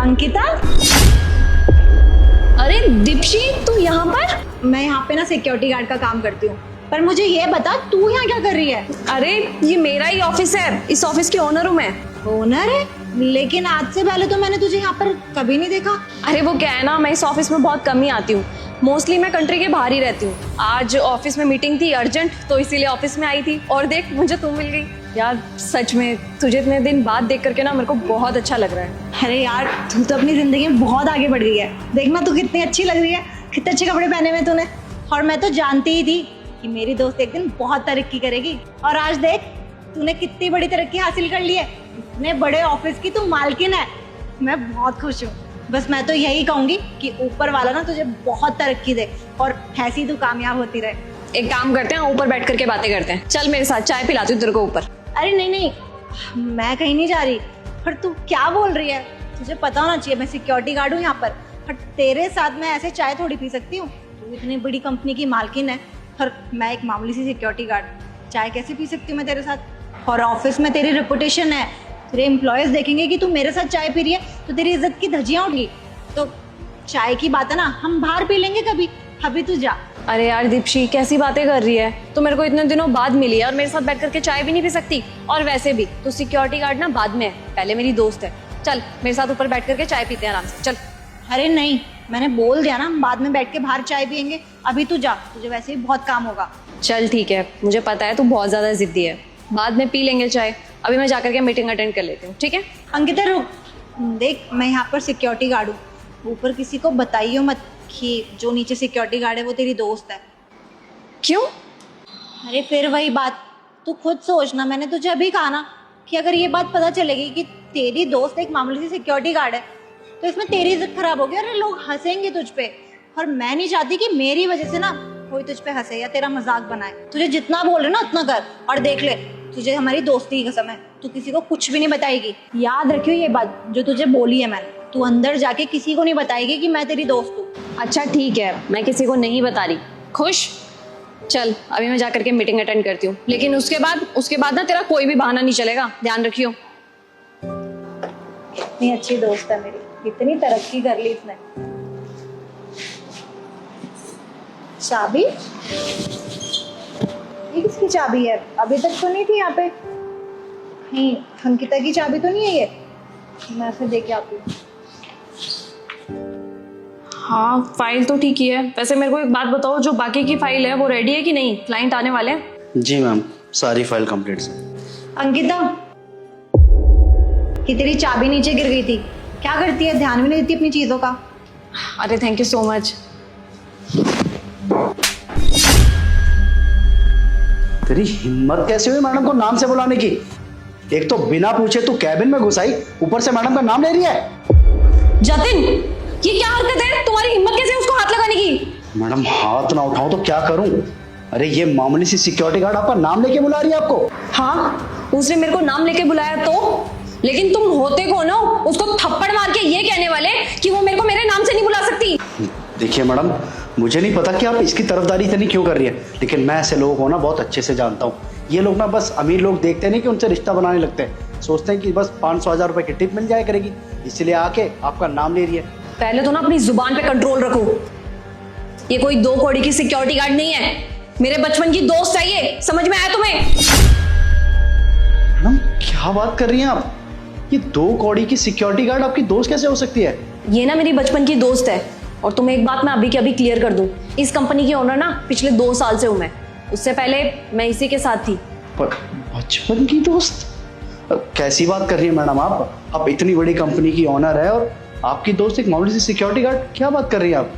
अंकिता, अरे दीप्शी, तू यहाँ पर? मैं यहाँ पे ना सिक्योरिटी गार्ड का काम करती हूँ, पर मुझे ये बता तू यहाँ क्या कर रही है? अरे ये मेरा ही ऑफिस है, इस ऑफिस की ओनर हूँ मैं। ओनर है? लेकिन आज से पहले तो मैंने तुझे यहाँ पर कभी नहीं देखा। अरे वो क्या है ना, मैं इस ऑफिस में बहुत कम ही आती हूँ, मोस्टली मैं कंट्री के बाहर ही रहती हूँ। आज ऑफिस में मीटिंग थी अर्जेंट, तो इसीलिए ऑफिस में आई थी। और देख, मुझे तू मिल गई यार। सच में तुझे इतने दिन बाद देख करके ना मेरे को बहुत अच्छा लग रहा है। अरे यार, तू तो अपनी जिंदगी में बहुत आगे बढ़ गई है। देखना तू कितनी अच्छी लग रही है, कितने अच्छे कपड़े पहने हुए तूने। और मैं तो जानती ही थी कि मेरी दोस्त एक दिन बहुत तरक्की करेगी, और आज देख तूने कितनी बड़ी तरक्की हासिल कर ली है। इतने बड़े ऑफिस की तू मालकिन है। मैं बहुत खुश हूँ। बस मैं तो यही कहूंगी कि ऊपर वाला ना तुझे बहुत तरक्की दे और ऐसी तू कामयाब होती रहे। एक काम करते हैं, ऊपर बैठ करके बातें करते हैं। चल मेरे साथ, चाय पिलाती हूँ तेरे को ऊपर। अरे नहीं नहीं, मैं कहीं नहीं जा रही। पर तू क्या बोल रही है? तुझे पता होना चाहिए मैं सिक्योरिटी गार्ड हूँ यहाँ पर। और तेरे साथ मैं ऐसे चाय थोड़ी पी सकती हूँ? तू इतनी बड़ी कंपनी की मालकिन है और मैं एक मामूली सी सिक्योरिटी गार्ड। चाय कैसे पी सकती हूँ मैं तेरे साथ? और ऑफिस में तेरी रेपुटेशन है, तेरे एम्प्लॉयज देखेंगे कि तू मेरे साथ चाय पी रही है तो तेरी इज्जत की धज्जियां उड़गी। तो चाय की बात है ना, हम बाहर पी लेंगे कभी। अभी तू जा। अरे यार दीप्शी, कैसी बातें कर रही है? तो मेरे को इतने दिनों बाद मिली है और मेरे साथ बैठ करके चाय भी नहीं पी सकती? और वैसे भी तो सिक्योरिटी गार्ड ना बाद में है, पहले मेरी दोस्त है। चल मेरे साथ ऊपर बैठ करके चाय पीते हैं आराम से, चल। अरे नहीं, मैंने बोल दिया ना, हम बाद में बैठ के बाहर चाय पियेंगे। अभी तू जा, तुझे वैसे भी बहुत काम होगा। चल ठीक है, मुझे पता है तू बहुत ज्यादा जिद्दी है, बाद में पी लेंगे चाय। अभी मैं जाकर के मीटिंग अटेंड कर लेती हूँ, ठीक है? अंकिता रुक, देख मैं यहाँ पर सिक्योरिटी गार्ड हूँ। ऊपर किसी को बताइयो मत कि जो नीचे सिक्योरिटी गार्ड है वो तेरी दोस्त है। क्यों? अरे फिर वही बात, तू खुद सोचना। मैंने तुझे अभी कहा ना कि अगर ये बात पता चलेगी कि तेरी दोस्त एक मामूली सी सिक्योरिटी गार्ड है तो इसमें तेरी इज्जत खराब होगी। अरे लोग हंसेंगे तुझ पे, और मैं नहीं चाहती कि मेरी वजह से ना कोई तुझ पे हंसे या तेरा मजाक बनाए। तुझे जितना बोल रहे ना उतना कर। और देख ले, तुझे हमारी दोस्ती की कसम है, तू किसी को कुछ भी नहीं बताएगी। याद रखियो ये बात जो तुझे बोली है मैंने। तू अंदर जाके किसी को नहीं बताएगी कि मैं तेरी दोस्त हूँ। अच्छा ठीक है, मैं किसी को नहीं बता रही। खुश? चल अभी मैं जाकर के मीटिंग अटेंड करती हूँ, लेकिन उसके बाद ना तेरा कोई भी बहाना नहीं चलेगा, ध्यान रखियो। इतनी अच्छी दोस्त है मेरी, इतनी तरक्की कर ली इसने। चाबी? ये किसकी चाबी है? अभी तक तो नहीं थी यहाँ पे कहीं। अंकिता की चाबी तो नहीं है ये? मैं उसे दे के आती हूँ। हाँ, फाइल तो ठीक ही है। वैसे मेरे को एक बात बताओ, जो बाकी की फाइल है वो रेडी है कि नहीं? क्लाइंट आने वाले हैं। जी मैम, सारी फाइल कंप्लीट है। अंकिता, कि तेरी चाबी नीचे गिर गई थी, क्या करती है? ध्यान भी नहीं देती अपनी चीजों का। अरे थैंक यू सो मच। तेरी हिम्मत कैसे हुई मैडम को नाम से बुलाने की? एक तो बिना पूछे तू कैबिन में घुस आई, ऊपर से मैडम का नाम ले रही है। जतिन, ये क्या हरकत है? तुम्हारी हिम्मत कैसे है उसको हाथ लगाने की? मैडम हाथ ना उठाओ तो क्या करूं? अरे ये मामूली सी सिक्योरिटी गार्ड आपका नाम लेके बुला रही है आपको। हाँ, उसने मेरे को नाम लेके बुलाया तो, लेकिन तुम होते कौन हो उसको थप्पड़ मार के ये कहने वाले कि वो मेरे को मेरे नाम से नहीं बुला सकती? देखिए मैडम, मुझे नहीं पता कि आप इसकी तरफदारी इतनी क्यों कर रही है, लेकिन मैं ऐसे लोगों को ना बहुत अच्छे से जानता हूँ। ये लोग ना बस अमीर लोग देखते नहीं कि उनसे रिश्ता बनाने लगते हैं, सोचते हैं कि बस 500-1000 रुपए की टिप मिल जाया करेगी, इसलिए आके आपका नाम ले रही है। पहले तो ना अपनी जुबान पे कंट्रोल रखो। ये कोई 2 कौड़ी की सिक्योरिटी गार्ड नहीं है, मेरे बचपन की दोस्त है ये। समझ में आया तुम्हें? मैडम क्या बात कर रही हैं आप? ये 2 कौड़ी की सिक्योरिटी गार्ड आपकी दोस्त कैसे हो सकती है? ये ना मेरी बचपन की दोस्त है। और तुम्हें एक बात मैं अभी के अभी क्लियर कर दूं, इस कंपनी की ओनर ना पिछले 2 साल से हूं मैं, उससे पहले मैं इसी के साथ थी। पर बचपन की दोस्त? कैसी बात कर रही है मैडम आप इतनी बड़ी कंपनी की ओनर है और आपकी दोस्त एक मामूली सी सिक्योरिटी गार्ड, क्या बात कर रही है आप?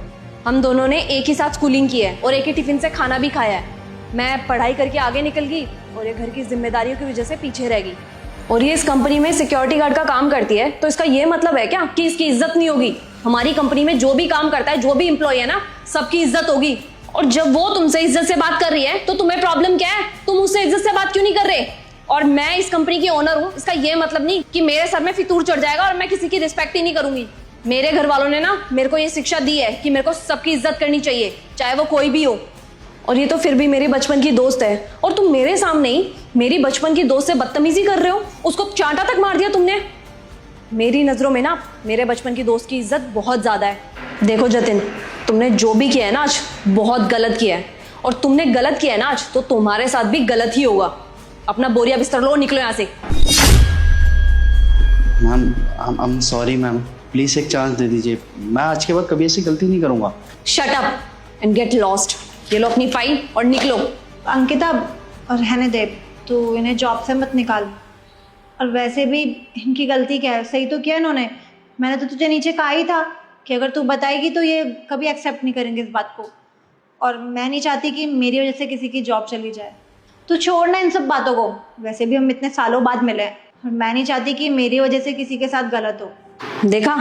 हम दोनों ने एक ही साथ स्कूलिंग की है और एक ही टिफिन से खाना भी खाया है। मैं पढ़ाई करके आगे निकल गई और ये घर की जिम्मेदारियों की वजह से पीछे रह गई। और ये इस कंपनी में सिक्योरिटी गार्ड का काम करती है, तो इसका ये मतलब है क्या कि इसकी इज्जत नहीं होगी? हमारी कंपनी में जो भी काम करता है, जो भी एम्प्लॉय है ना, सबकी इज्जत होगी। और जब वो तुमसे इज्जत से बात कर रही है तो तुम्हें प्रॉब्लम क्या है? तुम उससे इज्जत से बात क्यों नहीं कर रहे? और मैं इस कंपनी की ओनर हूँ, इसका ये मतलब नहीं कि मेरे सर में फितूर चढ़ जाएगा और मैं किसी की रिस्पेक्ट ही नहीं करूंगी। मेरे घर वालों ने ना मेरे को ये शिक्षा दी है कि मेरे को सबकी इज्जत करनी चाहिए, चाहे वो कोई भी हो। और ये तो फिर भी मेरी बचपन की दोस्त है, और तुम मेरे सामने ही मेरी बचपन की दोस्त से बदतमीजी कर रहे हो। उसको चांटा तक मार दिया तुमने। मेरी नज़रों में ना मेरे बचपन की दोस्त की इज्जत बहुत ज़्यादा है। देखो जतिन, तुमने जो भी किया है ना आज, बहुत गलत किया है। और तुमने गलत किया है ना आज, तो तुम्हारे साथ भी गलत ही होगा। अपना बोरिया बिस्तर लो, निकलो यहाँ से। Ma'am I am sorry ma'am, please एक चांस दे दीजिए। मैं आज के बाद कभी ऐसी गलती नहीं करूँगा। Shut up and get lost. ये लो अपनी फाइल और निकलो। अंकिता, और रहने दे, तू इन्हें जॉब से मत निकाल। और वैसे भी इनकी गलती क्या है, सही तो किया इन्होंने। मैंने तो तुझे नीचे कहा ही था कि अगर तू बताएगी तो ये कभी एक्सेप्ट नहीं करेंगे इस बात को। और मैं नहीं चाहती कि मेरी वजह से किसी की जॉब चली जाए। तू छोड़ना इन सब बातों को, वैसे भी हम इतने सालों बाद मिले हैं और मैं नहीं चाहती कि मेरी वजह से किसी के साथ गलत हो। देखा,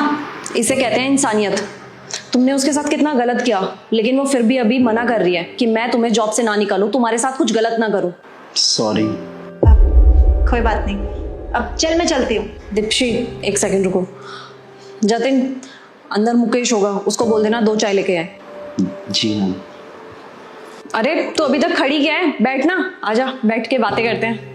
इसे कहते हैं इंसानियत। तुमने उसके साथ कितना गलत किया, लेकिन वो फिर भी अभी मना कर रही है कि मैं तुम्हें जॉब से ना निकालूं, तुम्हारे साथ कुछ गलत ना करूं। सॉरी। कोई बात नहीं, अब चल मैं चलती हूँ। दीप्शी, एक सेकंड रुको। जतिन, अंदर मुकेश होगा, उसको बोल देना 2 चाय लेके आए। जी मैम। अरे तो अभी तक खड़ी क्या है, बैठ ना, आजा बैठ के बातें करते हैं।